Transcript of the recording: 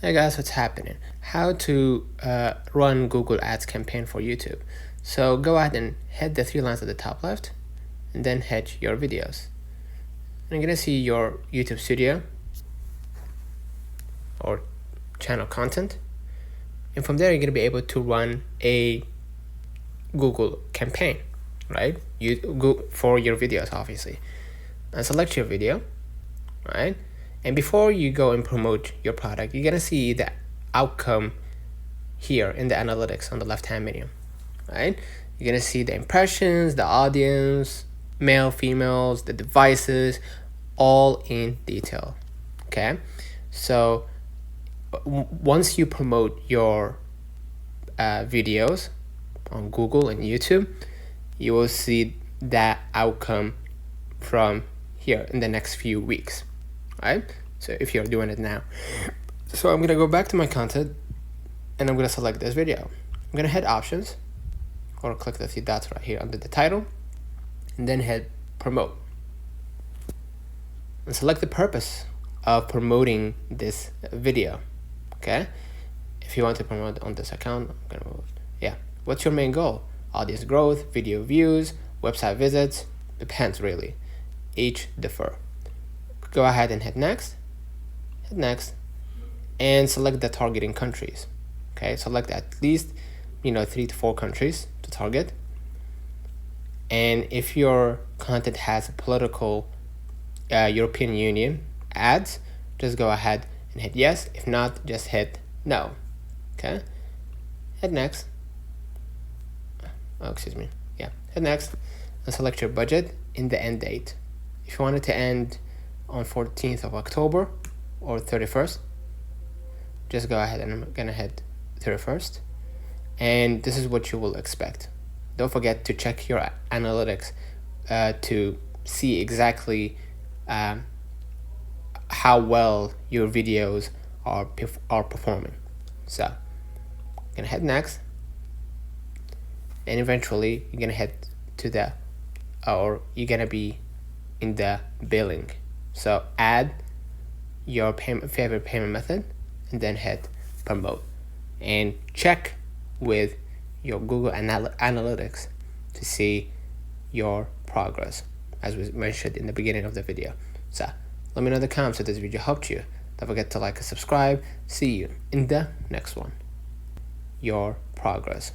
Hey guys, what's happening? How to run Google Ads campaign for YouTube. So go ahead and hit the three lines at the top left and then hit your videos. And you're gonna see your YouTube studio or channel content. And from there, you're gonna be able to run a Google campaign, right? You go for your videos, obviously. And select your video, right? And before you go and promote your product, you're gonna see the outcome here in the analytics on the left-hand menu, right? You're gonna see the impressions, the audience, male, females, the devices, all in detail, okay? So once you promote your videos on Google and YouTube, you will see that outcome from here in the next few weeks, right? So if you're doing it now. So I'm gonna go back to my content and I'm gonna select this video. I'm gonna hit options or click the three dots right here under the title and then hit promote. And select the purpose of promoting this video, okay? If you want to promote on this account, I'm gonna move. Yeah, what's your main goal? Audience growth, video views, website visits, depends really. Each differ. Go ahead and hit next, and select the targeting countries. Okay, select at least 3 to 4 countries to target. And if your content has a political European Union ads, just go ahead and hit yes. If not, just hit no. Okay, hit next. Hit next and select your budget in the end date. If you want it to end on 14th of October or 31st, just go ahead and I'm gonna hit 31st. And this is what you will expect. Don't forget to check your analytics to see exactly how well your videos are performing. So I'm gonna hit next, and eventually you're gonna head to you're gonna be in the billing. So add your favorite payment method and then hit promote, and check with your Google Analytics to see your progress as we mentioned in the beginning of the video. So let me know in the comments if this video helped you. Don't forget to like and subscribe. See you in the next one. Your progress.